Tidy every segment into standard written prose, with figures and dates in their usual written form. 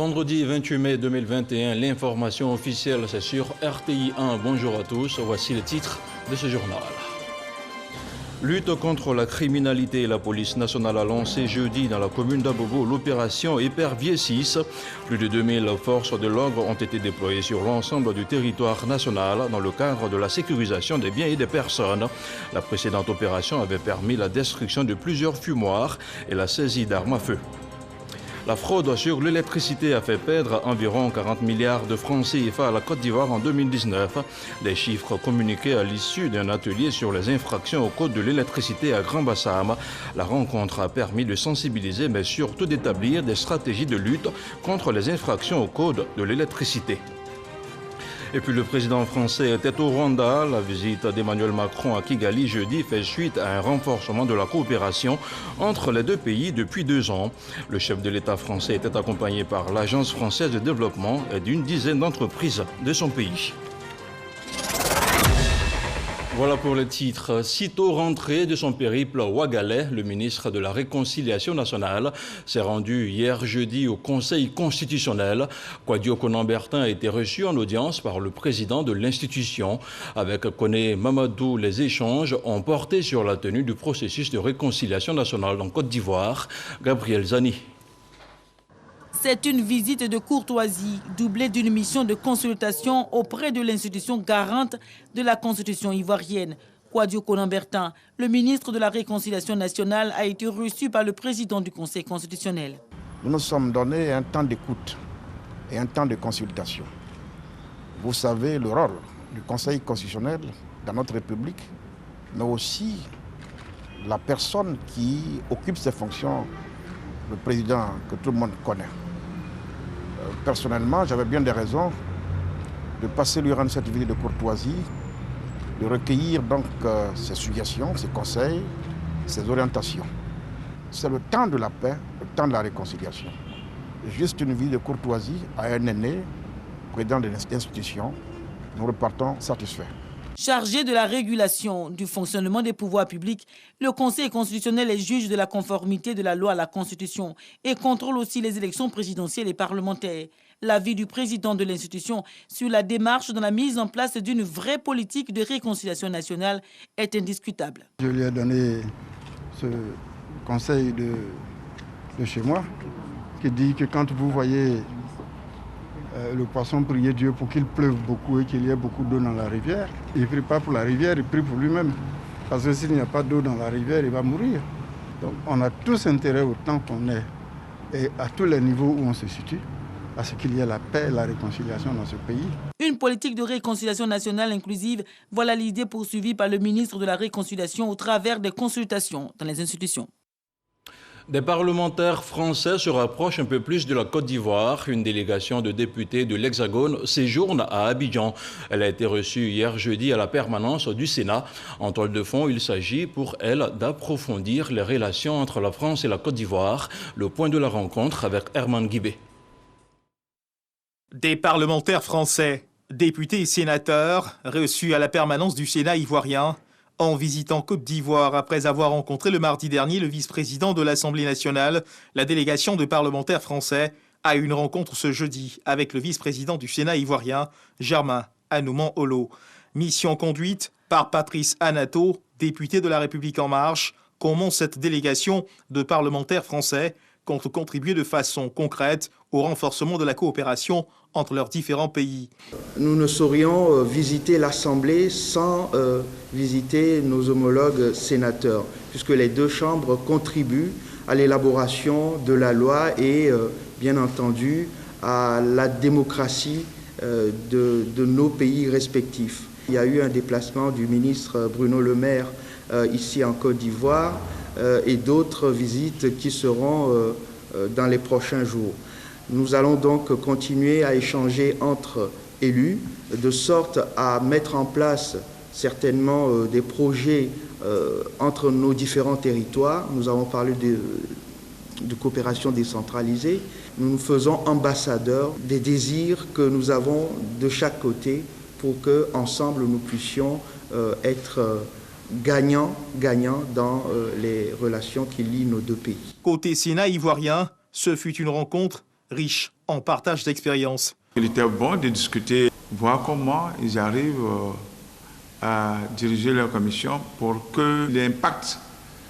Vendredi 28 mai 2021, l'information officielle, c'est sur RTI 1. Bonjour à tous, voici les titres de ce journal. Lutte contre la criminalité, la police nationale a lancé jeudi dans la commune d'Abobo l'opération Épervier 6. Plus de 2000 forces de l'ordre ont été déployées sur l'ensemble du territoire national dans le cadre de la sécurisation des biens et des personnes. La précédente opération avait permis la destruction de plusieurs fumoirs et la saisie d'armes à feu. La fraude sur l'électricité a fait perdre environ 40 milliards de francs CFA à la Côte d'Ivoire en 2019. Des chiffres communiqués à l'issue d'un atelier sur les infractions au code de l'électricité à Grand-Bassam. La rencontre a permis de sensibiliser mais surtout d'établir des stratégies de lutte contre les infractions au code de l'électricité. Et puis le président français était au Rwanda. La visite d'Emmanuel Macron à Kigali jeudi fait suite à un renforcement de la coopération entre les deux pays depuis 2 ans. Le chef de l'État français était accompagné par l'Agence française de développement et d'une dizaine d'entreprises de son pays. Voilà pour les titres. Sitôt rentré de son périple ouagalais, le ministre de la Réconciliation nationale s'est rendu hier jeudi au Conseil constitutionnel. Kwadio Konan-Bertin a été reçu en audience par le président de l'institution. Avec Koné Mamadou, les échanges ont porté sur la tenue du processus de réconciliation nationale en Côte d'Ivoire. Gabriel Zani. C'est une visite de courtoisie, doublée d'une mission de consultation auprès de l'institution garante de la Constitution ivoirienne. Kwadio Konan-Bertin, le ministre de la Réconciliation nationale, a été reçu par le président du Conseil constitutionnel. Nous nous sommes donné un temps d'écoute et un temps de consultation. Vous savez le rôle du Conseil constitutionnel dans notre République, mais aussi la personne qui occupe ces fonctions, le président que tout le monde connaît. Personnellement, j'avais bien des raisons de passer lui rendre cette visite de courtoisie, de recueillir donc ses suggestions, ses conseils, ses orientations. C'est le temps de la paix, le temps de la réconciliation. Juste une visite de courtoisie à un aîné, président de l'institution, nous repartons satisfaits. Chargé de la régulation du fonctionnement des pouvoirs publics, le Conseil constitutionnel est juge de la conformité de la loi à la Constitution et contrôle aussi les élections présidentielles et parlementaires. L'avis du président de l'institution sur la démarche dans la mise en place d'une vraie politique de réconciliation nationale est indiscutable. Je lui ai donné ce conseil de chez moi qui dit que quand vous voyez le poisson prier Dieu pour qu'il pleuve beaucoup et qu'il y ait beaucoup d'eau dans la rivière, il ne prie pas pour la rivière, il prie pour lui-même. Parce que s'il n'y a pas d'eau dans la rivière, il va mourir. Donc on a tous intérêt, autant qu'on est, et à tous les niveaux où on se situe, à ce qu'il y ait la paix et la réconciliation dans ce pays. Une politique de réconciliation nationale inclusive, voilà l'idée poursuivie par le ministre de la Réconciliation au travers des consultations dans les institutions. Des parlementaires français se rapprochent un peu plus de la Côte d'Ivoire. Une délégation de députés de l'Hexagone séjourne à Abidjan. Elle a été reçue hier jeudi à la permanence du Sénat. En toile de fond, il s'agit pour elle d'approfondir les relations entre la France et la Côte d'Ivoire. Le point de la rencontre avec Herman Guibé. Des parlementaires français, députés et sénateurs, reçus à la permanence du Sénat ivoirien, en visitant Côte d'Ivoire après avoir rencontré le mardi dernier le vice-président de l'Assemblée nationale, la délégation de parlementaires français a eu une rencontre ce jeudi avec le vice-président du Sénat ivoirien, Germain Anouman-Olo. Mission conduite par Patrice Anato, député de La République En Marche, comment cette délégation de parlementaires français compte contribuer de façon concrète au renforcement de la coopération entre leurs différents pays. Nous ne saurions visiter l'Assemblée sans visiter nos homologues sénateurs, puisque les deux chambres contribuent à l'élaboration de la loi et, bien entendu, à la démocratie de nos pays respectifs. Il y a eu un déplacement du ministre Bruno Le Maire ici en Côte d'Ivoire et d'autres visites qui seront dans les prochains jours. Nous allons donc continuer à échanger entre élus, de sorte à mettre en place certainement des projets entre nos différents territoires. Nous avons parlé de coopération décentralisée. Nous nous faisons ambassadeurs des désirs que nous avons de chaque côté pour qu'ensemble nous puissions être gagnants dans les relations qui lient nos deux pays. Côté Sénat ivoirien, ce fut une rencontre riche en partage d'expérience. Il était bon de discuter, voir comment ils arrivent à diriger leur commission pour que l'impact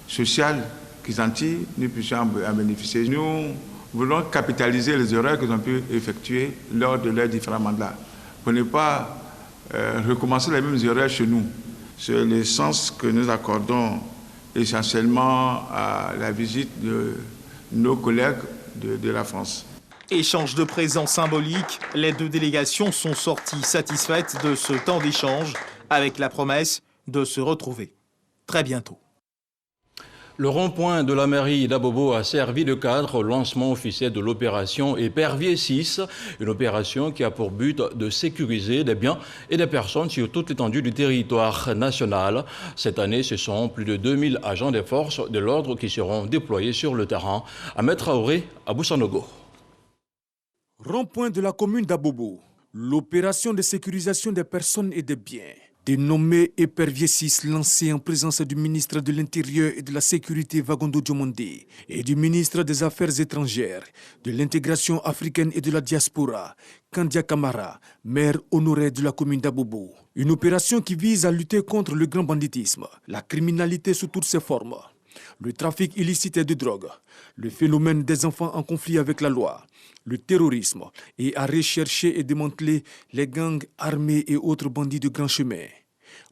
social qu'ils en tirent, nous puissions en bénéficier. Nous voulons capitaliser les erreurs qu'ils ont pu effectuer lors de leurs différents mandats, pour ne pas recommencer les mêmes erreurs chez nous. C'est le sens que nous accordons essentiellement à la visite de nos collègues de la France. Échange de présents symboliques, les deux délégations sont sorties satisfaites de ce temps d'échange, avec la promesse de se retrouver très bientôt. Le rond-point de la mairie d'Abobo a servi de cadre au lancement officiel de l'opération Épervier 6, une opération qui a pour but de sécuriser des biens et des personnes sur toute l'étendue du territoire national. Cette année, ce sont plus de 2000 agents des forces de l'ordre qui seront déployés sur le terrain. Ahmed Traoré à Boussanogo. Rond-point de la commune d'Abobo, l'opération de sécurisation des personnes et des biens. Dénommé Épervier 6, lancé en présence du ministre de l'Intérieur et de la Sécurité Vagondo Diomondé et du ministre des Affaires étrangères, de l'intégration africaine et de la diaspora, Kandia Kamara, maire honoré de la commune d'Abobo. Une opération qui vise à lutter contre le grand banditisme, la criminalité sous toutes ses formes, le trafic illicite de drogue, le phénomène des enfants en conflit avec la loi, le terrorisme et à rechercher et démanteler les gangs armés et autres bandits de grand chemin.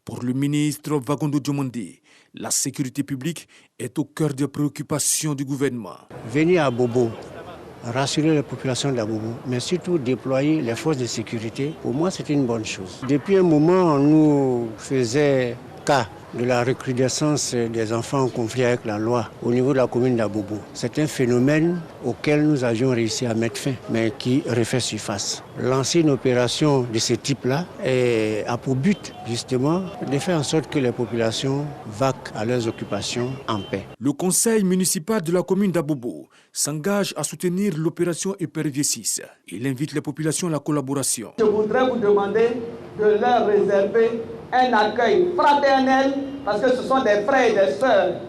Pour le ministre Vagondo Diomondé, la sécurité publique est au cœur des préoccupations du gouvernement. Venir à Bobo, rassurer les populations d'Abobo, mais surtout déployer les forces de sécurité, pour moi c'est une bonne chose. Depuis un moment, on nous faisait cas de la recrudescence des enfants en conflit avec la loi au niveau de la commune d'Abobo. C'est un phénomène auquel nous avions réussi à mettre fin, mais qui refait surface. Lancer une opération de ce type-là a pour but justement de faire en sorte que les populations vaquent à leurs occupations en paix. Le conseil municipal de la commune d'Abobo s'engage à soutenir l'opération Épervier 6. Il invite les populations à la collaboration. Je voudrais vous demander de leur réserver un accueil fraternel parce que ce sont des frères et des sœurs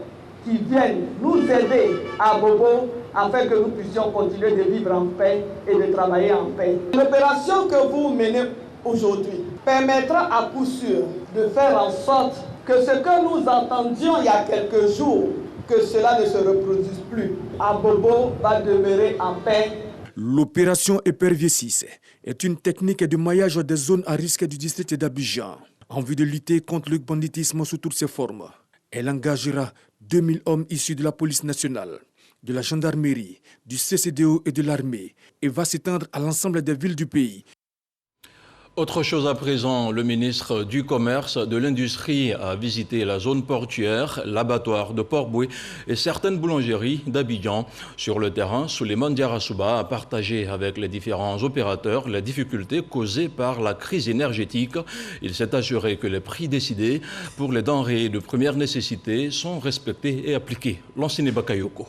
qui viennent nous aider à Bobo afin que nous puissions continuer de vivre en paix et de travailler en paix. L'opération que vous menez aujourd'hui permettra à coup sûr de faire en sorte que ce que nous entendions il y a quelques jours, que cela ne se reproduise plus. Abobo va demeurer en paix. L'opération Épervier 6 est une technique de maillage des zones à risque du district d'Abidjan en vue de lutter contre le banditisme sous toutes ses formes. Elle engagera 2000 hommes issus de la police nationale, de la gendarmerie, du CCDO et de l'armée et va s'étendre à l'ensemble des villes du pays. Autre chose à présent, le ministre du Commerce, de l'Industrie a visité la zone portuaire, l'abattoir de Port-Boué et certaines boulangeries d'Abidjan. Sur le terrain, Souleymane Diarra-Souba a partagé avec les différents opérateurs les difficultés causées par la crise énergétique. Il s'est assuré que les prix décidés pour les denrées de première nécessité sont respectés et appliqués. Lansine Bakayoko.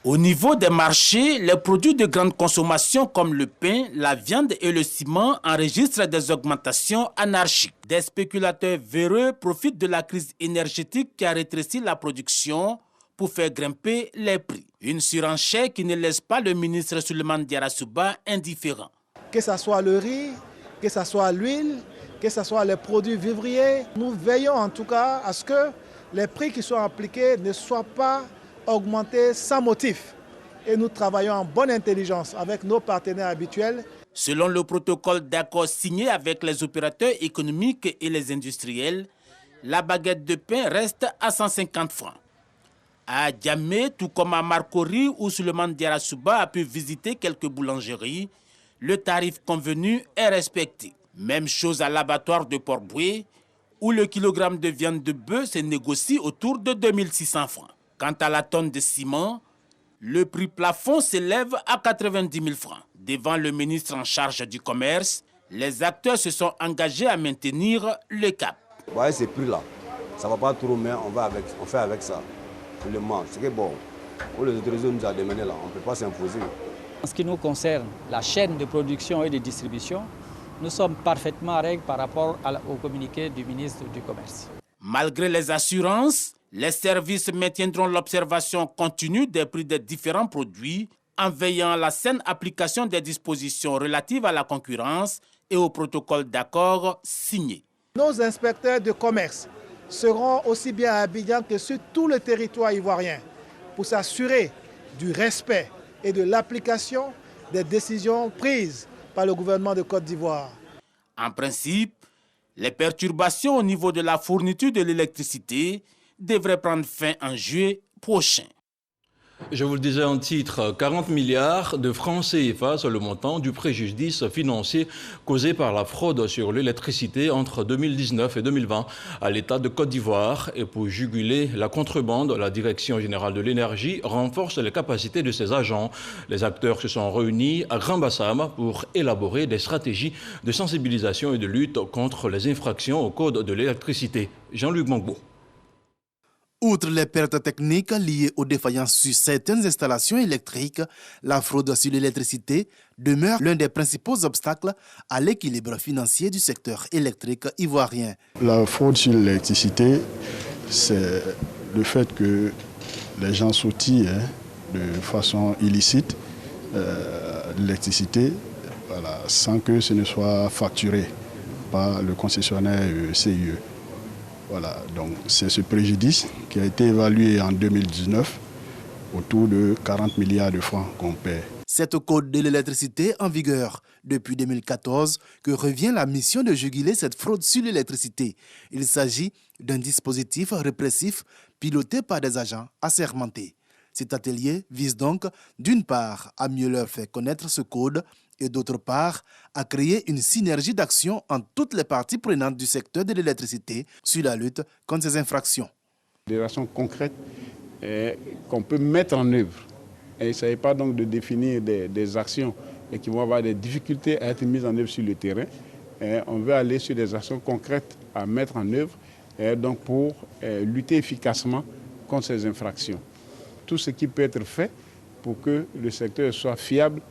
Au niveau des marchés, les produits de grande consommation comme le pain, la viande et le ciment enregistrent des augmentations anarchiques. Des spéculateurs véreux profitent de la crise énergétique qui a rétréci la production pour faire grimper les prix. Une surenchère qui ne laisse pas le ministre Souleymane Diarra-Souba indifférent. Que ce soit le riz, que ce soit l'huile, que ce soit les produits vivriers, nous veillons en tout cas à ce que les prix qui soient appliqués ne soient pas augmenter sans motif. Et nous travaillons en bonne intelligence avec nos partenaires habituels. Selon le protocole d'accord signé avec les opérateurs économiques et les industriels, la baguette de pain reste à 150 francs. À Djamé, tout comme à Marcory où Souleymane Diarra-Souba a pu visiter quelques boulangeries, le tarif convenu est respecté. Même chose à l'abattoir de Port-Boué où le kilogramme de viande de bœuf se négocie autour de 2600 francs. Quant à la tonne de ciment, le prix plafond s'élève à 90 000 francs. Devant le ministre en charge du commerce, les acteurs se sont engagés à maintenir le cap. Vous voyez ces prix-là, ça ne va pas trop, mais on fait avec ça. On le mange. C'est que bon, pour les autorités nous a demandé là, on ne peut pas s'imposer. En ce qui nous concerne, la chaîne de production et de distribution, nous sommes parfaitement à règle par rapport au communiqué du ministre du Commerce. Malgré les assurances, les services maintiendront l'observation continue des prix des différents produits en veillant à la saine application des dispositions relatives à la concurrence et au protocole d'accord signé. Nos inspecteurs de commerce seront aussi bien à Abidjan que sur tout le territoire ivoirien pour s'assurer du respect et de l'application des décisions prises par le gouvernement de Côte d'Ivoire. En principe, les perturbations au niveau de la fourniture de l'électricité devraient prendre fin en juillet prochain. Je vous le disais en titre, 40 milliards de francs CFA, c'est le montant du préjudice financier causé par la fraude sur l'électricité entre 2019 et 2020 à l'État de Côte d'Ivoire. Et pour juguler la contrebande, la Direction générale de l'énergie renforce les capacités de ses agents. Les acteurs se sont réunis à Grand Bassam pour élaborer des stratégies de sensibilisation et de lutte contre les infractions au code de l'électricité. Jean-Luc Mangbo. Outre les pertes techniques liées aux défaillances sur certaines installations électriques, la fraude sur l'électricité demeure l'un des principaux obstacles à l'équilibre financier du secteur électrique ivoirien. La fraude sur l'électricité, c'est le fait que les gens sautillent de façon illicite l'électricité sans que ce ne soit facturé par le concessionnaire CIE. Voilà, donc c'est ce préjudice qui a été évalué en 2019 autour de 40 milliards de francs qu'on paie. C'est au code de l'électricité en vigueur depuis 2014 que revient la mission de juguler cette fraude sur l'électricité. Il s'agit d'un dispositif répressif piloté par des agents assermentés. Cet atelier vise donc d'une part à mieux leur faire connaître ce code et d'autre part à créer une synergie d'action entre toutes les parties prenantes du secteur de l'électricité sur la lutte contre ces infractions. Des actions concrètes qu'on peut mettre en œuvre. Et il ne s'agit pas donc de définir des actions qui vont avoir des difficultés à être mises en œuvre sur le terrain. On veut aller sur des actions concrètes à mettre en œuvre donc pour lutter efficacement contre ces infractions. Tout ce qui peut être fait pour que le secteur soit fiable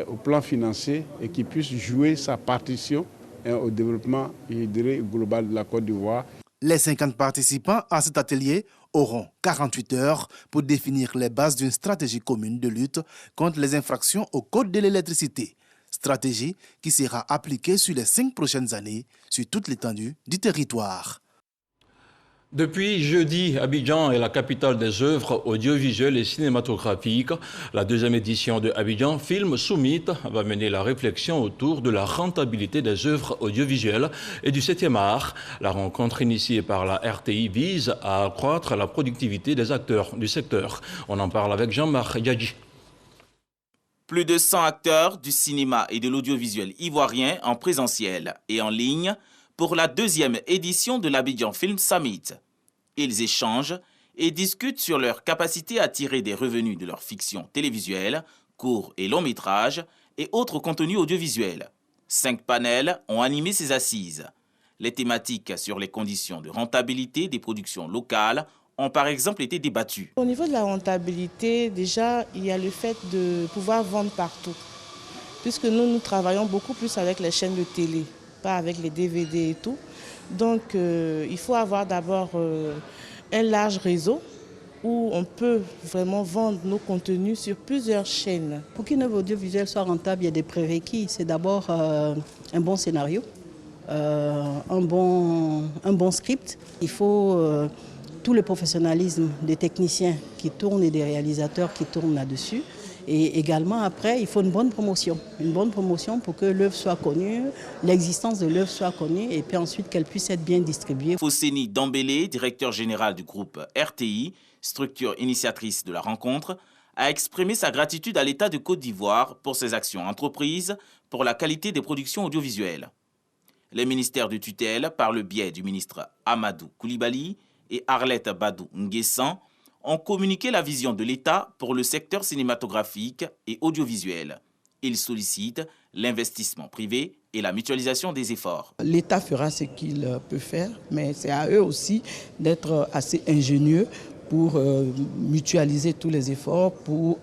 au plan financier et qui puisse jouer sa partition au développement global de la Côte d'Ivoire. Les 50 participants à cet atelier auront 48 heures pour définir les bases d'une stratégie commune de lutte contre les infractions au code de l'électricité. Stratégie qui sera appliquée sur les 5 prochaines années sur toute l'étendue du territoire. Depuis jeudi, Abidjan est la capitale des œuvres audiovisuelles et cinématographiques. La deuxième édition de Abidjan Film Summit va mener la réflexion autour de la rentabilité des œuvres audiovisuelles et du 7e art. La rencontre initiée par la RTI vise à accroître la productivité des acteurs du secteur. On en parle avec Jean-Marc Yadji. Plus de 100 acteurs du cinéma et de l'audiovisuel ivoirien en présentiel et en ligne pour la deuxième édition de l'Abidjan Film Summit. Ils échangent et discutent sur leur capacité à tirer des revenus de leur fiction télévisuelle, courts et longs métrages et autres contenus audiovisuels. 5 panels ont animé ces assises. Les thématiques sur les conditions de rentabilité des productions locales ont par exemple été débattues. Au niveau de la rentabilité, déjà, il y a le fait de pouvoir vendre partout. Puisque nous travaillons beaucoup plus avec les chaînes de télé, pas avec les DVD et tout. Donc il faut avoir d'abord un large réseau où on peut vraiment vendre nos contenus sur plusieurs chaînes. Pour qu'une œuvre audiovisuelle soit rentable, il y a des prérequis. C'est d'abord un bon scénario, un bon script. Il faut tout le professionnalisme des techniciens qui tournent et des réalisateurs qui tournent là-dessus. Et également, après, il faut une bonne promotion. Une bonne promotion pour que l'œuvre soit connue, l'existence de l'œuvre soit connue et puis ensuite qu'elle puisse être bien distribuée. Fosseni Dambélé, directeur général du groupe RTI, structure initiatrice de la rencontre, a exprimé sa gratitude à l'État de Côte d'Ivoire pour ses actions entreprises pour la qualité des productions audiovisuelles. Les ministères de tutelle, par le biais du ministre Amadou Koulibaly et Arlette Badou Nguessan, ont communiqué la vision de l'État pour le secteur cinématographique et audiovisuel. Ils sollicitent l'investissement privé et la mutualisation des efforts. L'État fera ce qu'il peut faire, mais c'est à eux aussi d'être assez ingénieux pour mutualiser tous les efforts, pour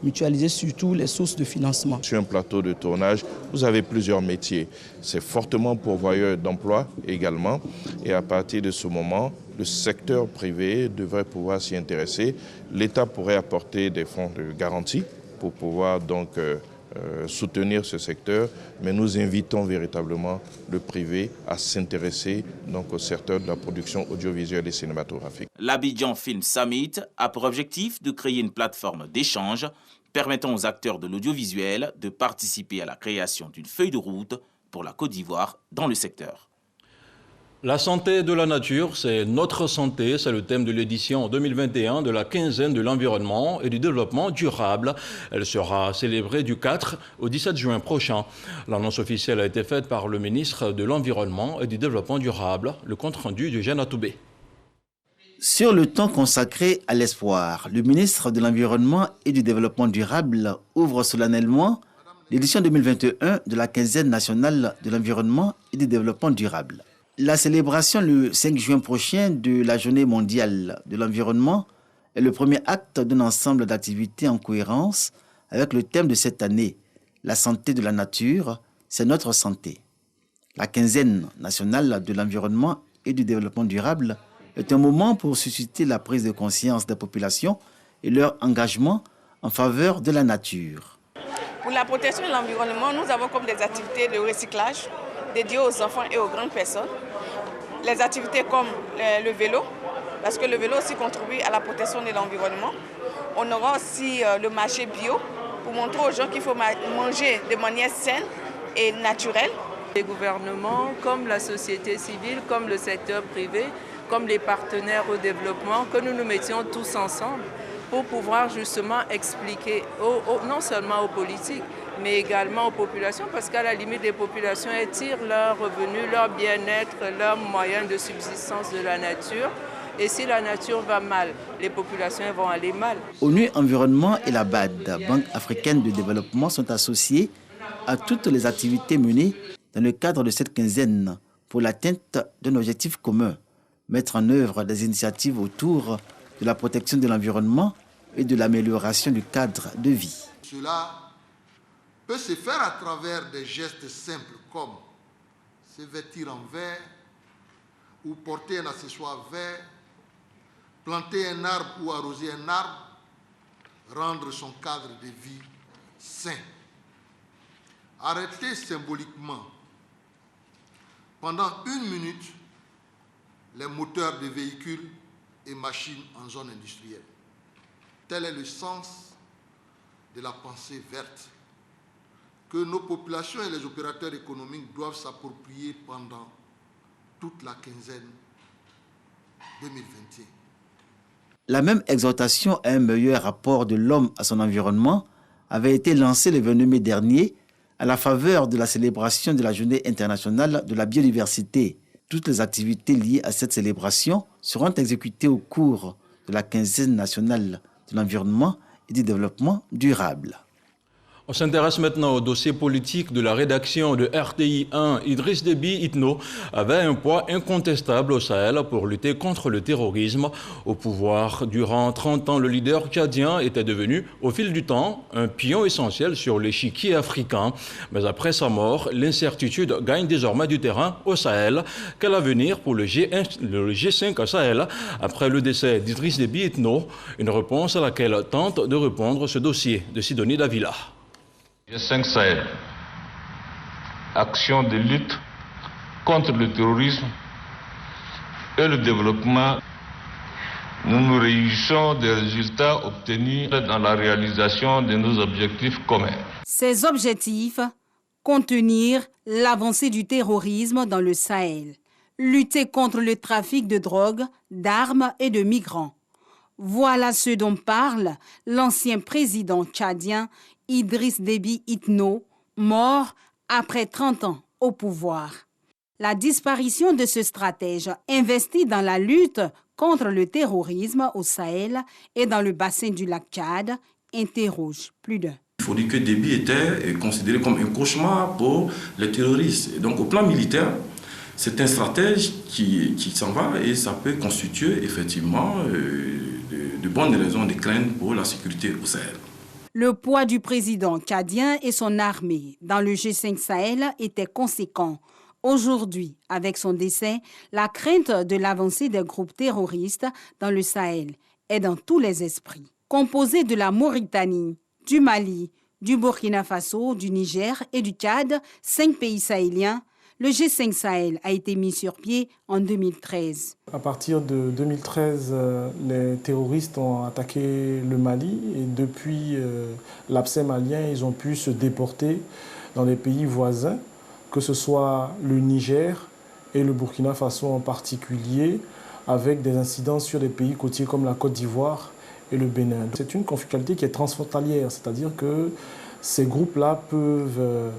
mutualiser surtout les sources de financement. Sur un plateau de tournage, vous avez plusieurs métiers. C'est fortement pourvoyeur d'emplois également. Et à partir de ce moment, le secteur privé devrait pouvoir s'y intéresser. L'État pourrait apporter des fonds de garantie pour pouvoir donc soutenir ce secteur, mais nous invitons véritablement le privé à s'intéresser donc au secteur de la production audiovisuelle et cinématographique. L'Abidjan Film Summit a pour objectif de créer une plateforme d'échange permettant aux acteurs de l'audiovisuel de participer à la création d'une feuille de route pour la Côte d'Ivoire dans le secteur. La santé de la nature, c'est notre santé, c'est le thème de l'édition 2021 de la quinzaine de l'environnement et du développement durable. Elle sera célébrée du 4 au 17 juin prochain. L'annonce officielle a été faite par le ministre de l'Environnement et du Développement durable, le compte-rendu de Jeanne Atoubé. Sur le temps consacré à l'espoir, le ministre de l'Environnement et du Développement durable ouvre solennellement l'édition 2021 de la quinzaine nationale de l'environnement et du développement durable. La célébration le 5 juin prochain de la Journée mondiale de l'environnement est le premier acte d'un ensemble d'activités en cohérence avec le thème de cette année. La santé de la nature, c'est notre santé. La quinzaine nationale de l'environnement et du développement durable est un moment pour susciter la prise de conscience des populations et leur engagement en faveur de la nature. Pour la protection de l'environnement, nous avons comme des activités de recyclage dédiées aux enfants et aux grandes personnes. Les activités comme le vélo, parce que le vélo aussi contribue à la protection de l'environnement. On aura aussi le marché bio pour montrer aux gens qu'il faut manger de manière saine et naturelle. Les gouvernements, comme la société civile, comme le secteur privé, comme les partenaires au développement, que nous nous mettions tous ensemble pour pouvoir justement expliquer, non seulement aux politiques, mais également aux populations, parce qu'à la limite, les populations tirent leurs revenus, leur bien-être, leurs moyens de subsistance de la nature. Et si la nature va mal, les populations vont aller mal. ONU Environnement et la BAD, Banque africaine de développement, sont associés à toutes les activités menées dans le cadre de cette quinzaine pour l'atteinte d'un objectif commun, mettre en œuvre des initiatives autour de la protection de l'environnement et de l'amélioration du cadre de vie. Cela peut se faire à travers des gestes simples comme se vêtir en vert ou porter un accessoire vert, planter un arbre ou arroser un arbre, rendre son cadre de vie sain. Arrêter symboliquement pendant 1 minute les moteurs de véhicules et machines en zone industrielle. Tel est le sens de la pensée verte que nos populations et les opérateurs économiques doivent s'approprier pendant toute la quinzaine 2021. La même exhortation à un meilleur rapport de l'homme à son environnement avait été lancée le 22 mai dernier à la faveur de la célébration de la Journée internationale de la biodiversité. Toutes les activités liées à cette célébration seront exécutées au cours de la quinzaine nationale de l'environnement et du développement durable. On s'intéresse maintenant au dossier politique de la rédaction de RTI 1. Idriss Déby Itno avait un poids incontestable au Sahel pour lutter contre le terrorisme. Au pouvoir, durant 30 ans, le leader tchadien était devenu, au fil du temps, un pion essentiel sur l'échiquier africain. Mais après sa mort, l'incertitude gagne désormais du terrain au Sahel. Quel avenir pour le G5 Sahel après le décès d'Idriss Déby Itno? Une réponse à laquelle tente de répondre ce dossier de Sidonie Davila. G5 Sahel, action de lutte contre le terrorisme et le développement. Nous nous réjouissons des résultats obtenus dans la réalisation de nos objectifs communs. Ces objectifs, contenir l'avancée du terrorisme dans le Sahel, lutter contre le trafic de drogue, d'armes et de migrants. Voilà ce dont parle l'ancien président tchadien Idriss Déby Itno, mort après 30 ans au pouvoir. La disparition de ce stratège investi dans la lutte contre le terrorisme au Sahel et dans le bassin du lac Tchad interroge plus d'un. Il faut dire que Déby était considéré comme un cauchemar pour les terroristes. Et donc au plan militaire, c'est un stratège qui s'en va et ça peut constituer effectivement de bonnes raisons de craindre pour la sécurité au Sahel. Le poids du président tchadien et son armée dans le G5 Sahel était conséquent. Aujourd'hui, avec son décès, la crainte de l'avancée des groupes terroristes dans le Sahel est dans tous les esprits. Composé de la Mauritanie, du Mali, du Burkina Faso, du Niger et du Tchad, 5 pays sahéliens, le G5 Sahel a été mis sur pied en 2013. À partir de 2013, les terroristes ont attaqué le Mali et depuis l'abcès malien, ils ont pu se déporter dans les pays voisins, que ce soit le Niger et le Burkina Faso en particulier, avec des incidents sur des pays côtiers comme la Côte d'Ivoire et le Bénin. C'est une conflictualité qui est transfrontalière, c'est-à-dire que ces groupes-là peuvent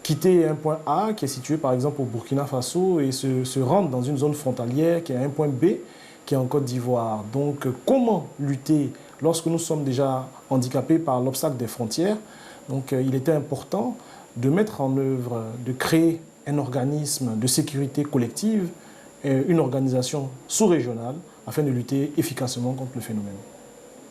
quitter un point A qui est situé par exemple au Burkina Faso et se rendre dans une zone frontalière qui est un point B qui est en Côte d'Ivoire. Donc comment lutter lorsque nous sommes déjà handicapés par l'obstacle des frontières? Donc il était important de mettre en œuvre, de créer un organisme de sécurité collective, une organisation sous-régionale afin de lutter efficacement contre le phénomène.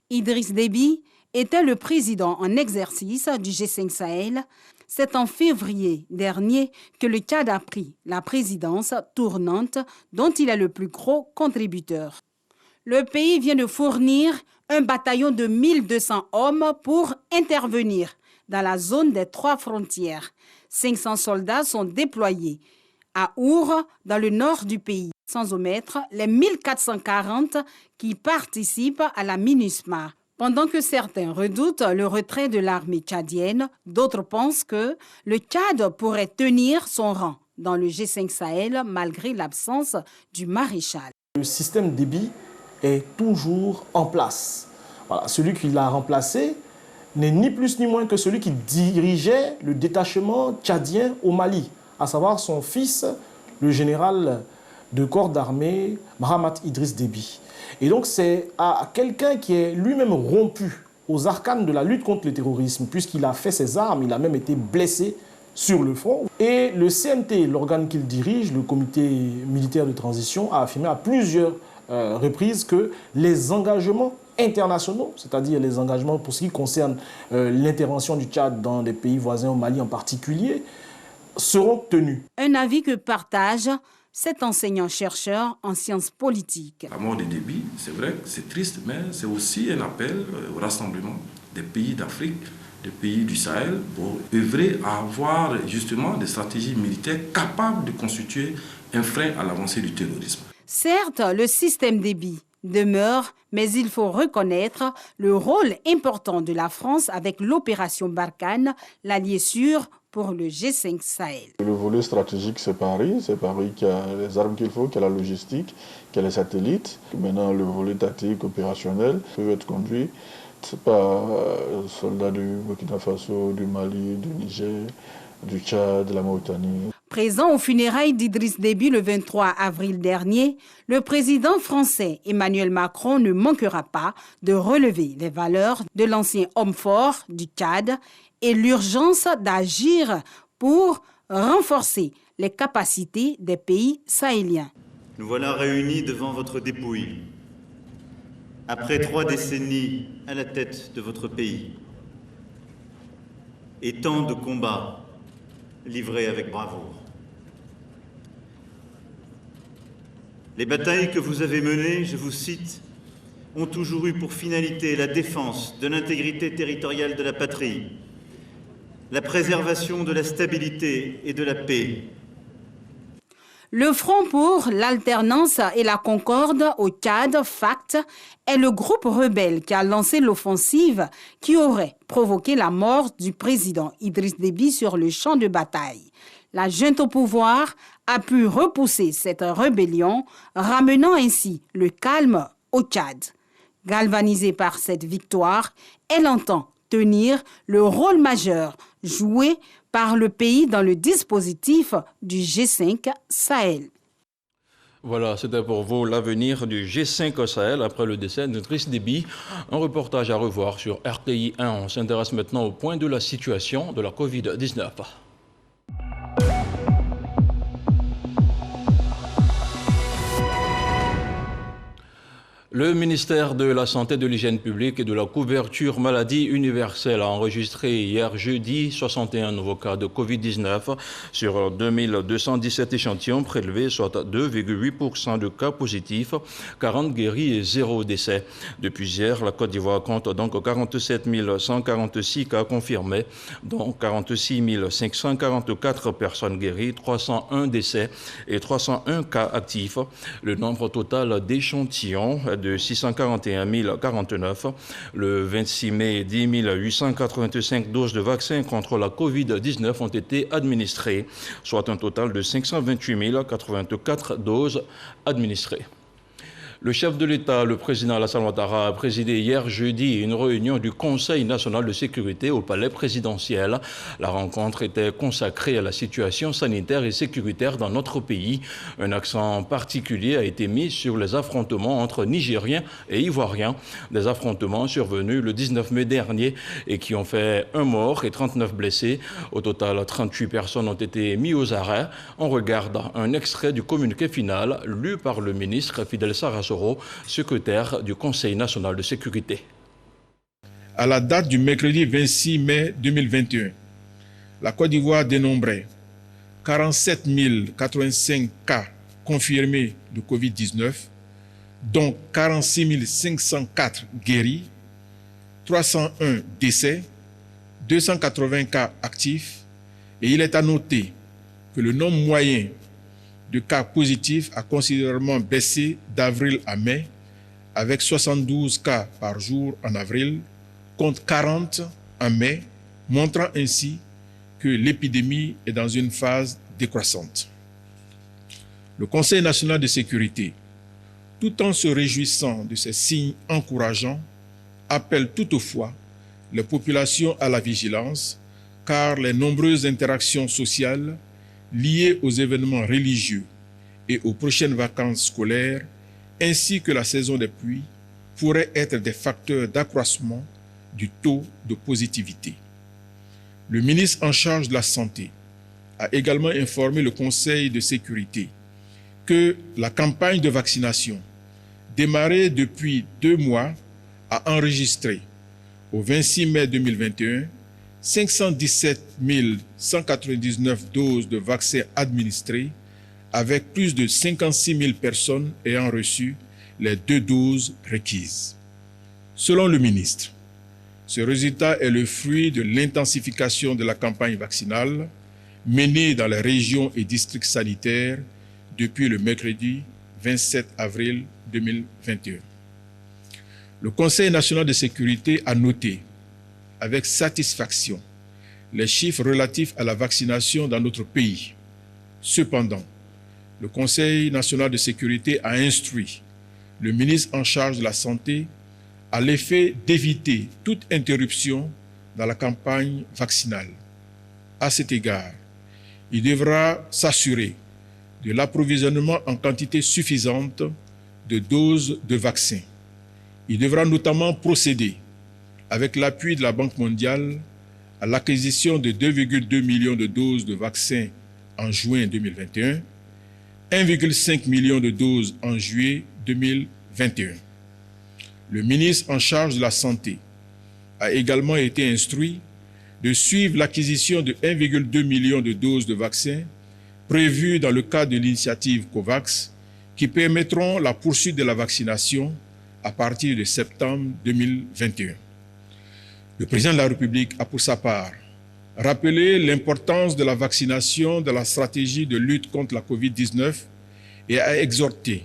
Idriss Déby était le président en exercice du G5 Sahel. C'est en février dernier que le Tchad a pris la présidence tournante dont il est le plus gros contributeur. Le pays vient de fournir un bataillon de 1200 hommes pour intervenir dans la zone des 3 frontières. 500 soldats sont déployés à Our, dans le nord du pays, sans omettre les 1440 qui participent à la MINUSMA. Pendant que certains redoutent le retrait de l'armée tchadienne, d'autres pensent que le Tchad pourrait tenir son rang dans le G5 Sahel malgré l'absence du maréchal. Le système Déby est toujours en place. Voilà, celui qui l'a remplacé n'est ni plus ni moins que celui qui dirigeait le détachement tchadien au Mali, à savoir son fils, le général de corps d'armée, Mahamat Idriss Déby. Et donc c'est à quelqu'un qui est lui-même rompu aux arcanes de la lutte contre le terrorisme, puisqu'il a fait ses armes, il a même été blessé sur le front. Et le CNT, l'organe qu'il dirige, le comité militaire de transition, a affirmé à plusieurs reprises que les engagements internationaux, c'est-à-dire les engagements pour ce qui concerne l'intervention du Tchad dans des pays voisins, au Mali en particulier, seront tenus. Un avis que partage cet enseignant-chercheur en sciences politiques. La mort de Déby, c'est vrai que c'est triste, mais c'est aussi un appel au rassemblement des pays d'Afrique, des pays du Sahel, pour œuvrer à avoir justement des stratégies militaires capables de constituer un frein à l'avancée du terrorisme. Certes, le système Déby demeure, mais il faut reconnaître le rôle important de la France avec l'opération Barkhane, l'allié sûr pour le G5 Sahel. Le volet stratégique, c'est Paris qui a les armes qu'il faut, qui a la logistique, qui a les satellites. Maintenant, le volet tactique, opérationnel, peut être conduit par soldats du Burkina Faso, du Mali, du Niger, du Tchad, de la Mauritanie. Présent aux funérailles d'Idriss Déby le 23 avril dernier, le président français Emmanuel Macron ne manquera pas de relever les valeurs de l'ancien homme fort du Tchad et l'urgence d'agir pour renforcer les capacités des pays sahéliens. Nous voilà réunis devant votre dépouille, après 3 décennies à la tête de votre pays, et tant de combats livrés avec bravoure. Les batailles que vous avez menées, je vous cite, ont toujours eu pour finalité la défense de l'intégrité territoriale de la patrie, la préservation de la stabilité et de la paix. Le Front pour l'alternance et la concorde au Tchad, FACT, est le groupe rebelle qui a lancé l'offensive qui aurait provoqué la mort du président Idriss Déby sur le champ de bataille. La junte au pouvoir a pu repousser cette rébellion, ramenant ainsi le calme au Tchad. Galvanisée par cette victoire, elle entend tenir le rôle majeur joué par le pays dans le dispositif du G5 Sahel. Voilà, c'était pour vous l'avenir du G5 Sahel après le décès d'Idriss Déby. Un reportage à revoir sur RTI 1. On s'intéresse maintenant au point de la situation de la Covid-19. Le ministère de la Santé, de l'Hygiène publique et de la couverture maladie universelle a enregistré hier jeudi 61 nouveaux cas de Covid-19 sur 2217 échantillons prélevés, soit 2,8% de cas positifs, 40 guéris et 0 décès. Depuis hier, la Côte d'Ivoire compte donc 47 146 cas confirmés, dont 46 544 personnes guéries, 301 décès et 301 cas actifs. Le nombre total d'échantillons de 641 049. Le 26 mai, 10 885 doses de vaccins contre la Covid-19 ont été administrées, soit un total de 528 084 doses administrées. Le chef de l'État, le président Alassane Ouattara, a présidé hier jeudi une réunion du Conseil national de sécurité au palais présidentiel. La rencontre était consacrée à la situation sanitaire et sécuritaire dans notre pays. Un accent particulier a été mis sur les affrontements entre Nigériens et Ivoiriens. Des affrontements survenus le 19 mai dernier et qui ont fait un mort et 39 blessés. Au total, 38 personnes ont été mises aux arrêts. On regarde un extrait du communiqué final lu par le ministre Fidel Sarasoro, secrétaire du Conseil national de sécurité. À la date du mercredi 26 mai 2021, la Côte d'Ivoire dénombrait 47 085 cas confirmés de Covid-19, dont 46 504 guéris, 301 décès, 280 cas actifs, et il est à noter que le nombre moyen de cas positifs a considérablement baissé d'avril à mai, avec 72 cas par jour en avril, contre 40 en mai, montrant ainsi que l'épidémie est dans une phase décroissante. Le Conseil national de sécurité, tout en se réjouissant de ces signes encourageants, appelle toutefois les populations à la vigilance, car les nombreuses interactions sociales liées aux événements religieux et aux prochaines vacances scolaires, ainsi que la saison des pluies, pourraient être des facteurs d'accroissement du taux de positivité. Le ministre en charge de la Santé a également informé le Conseil de sécurité que la campagne de vaccination, démarrée depuis 2 mois, a enregistré au 26 mai 2021 517 199 doses de vaccins administrées, avec plus de 56 000 personnes ayant reçu les 2 doses requises. Selon le ministre, ce résultat est le fruit de l'intensification de la campagne vaccinale menée dans les régions et districts sanitaires depuis le mercredi 27 avril 2021. Le Conseil national de sécurité a noté avec satisfaction les chiffres relatifs à la vaccination dans notre pays. Cependant, le Conseil national de sécurité a instruit le ministre en charge de la Santé à l'effet d'éviter toute interruption dans la campagne vaccinale. À cet égard, il devra s'assurer de l'approvisionnement en quantité suffisante de doses de vaccins. Il devra notamment procéder, avec l'appui de la Banque mondiale, à l'acquisition de 2,2 millions de doses de vaccins en juin 2021, 1,5 million de doses en juillet 2021. Le ministre en charge de la Santé a également été instruit de suivre l'acquisition de 1,2 million de doses de vaccins prévues dans le cadre de l'initiative COVAX qui permettront la poursuite de la vaccination à partir de septembre 2021. Le président de la République a pour sa part rappelé l'importance de la vaccination dans la stratégie de lutte contre la COVID-19 et a exhorté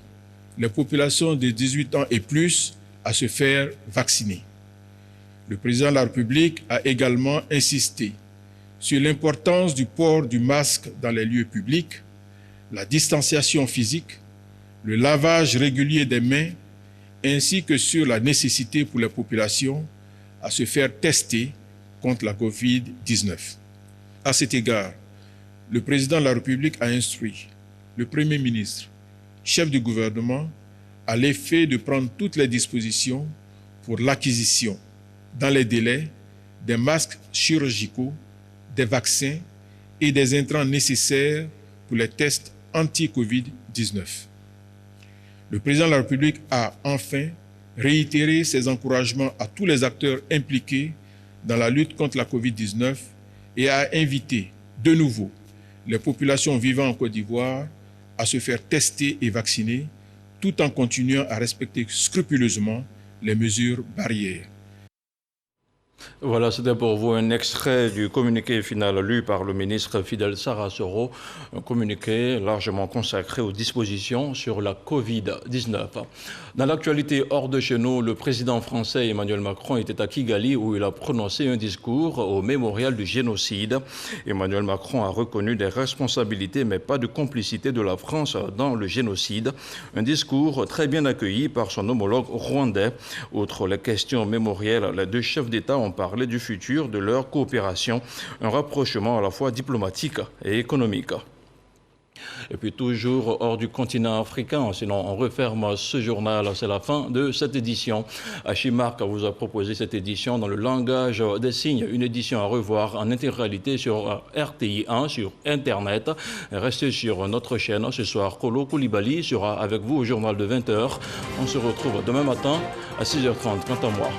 les populations de 18 ans et plus à se faire vacciner. Le président de la République a également insisté sur l'importance du port du masque dans les lieux publics, la distanciation physique, le lavage régulier des mains, ainsi que sur la nécessité pour les populations à se faire tester contre la COVID-19. À cet égard, le président de la République a instruit le Premier ministre, chef du gouvernement, à l'effet de prendre toutes les dispositions pour l'acquisition, dans les délais, des masques chirurgicaux, des vaccins et des intrants nécessaires pour les tests anti-Covid-19. Le président de la République a enfin réitéré ses encouragements à tous les acteurs impliqués dans la lutte contre la Covid-19 et a invité de nouveau les populations vivant en Côte d'Ivoire à se faire tester et vacciner tout en continuant à respecter scrupuleusement les mesures barrières. Voilà, c'était pour vous un extrait du communiqué final lu par le ministre Fidel Sarasoro, un communiqué largement consacré aux dispositions sur la Covid-19. Dans l'actualité hors de chez nous, le président français Emmanuel Macron était à Kigali où il a prononcé un discours au mémorial du génocide. Emmanuel Macron a reconnu des responsabilités mais pas de complicité de la France dans le génocide. Un discours très bien accueilli par son homologue rwandais. Outre les questions mémorielles, les deux chefs d'État ont parlé du futur de leur coopération, un rapprochement à la fois diplomatique et économique. Et puis toujours hors du continent africain, sinon on referme ce journal, c'est la fin de cette édition. Achimark vous a proposé cette édition dans le langage des signes, une édition à revoir en intégralité sur RTI 1, sur Internet. Restez sur notre chaîne, ce soir Kolo Koulibaly sera avec vous au journal de 20h. On se retrouve demain matin à 6h30, quant à moi.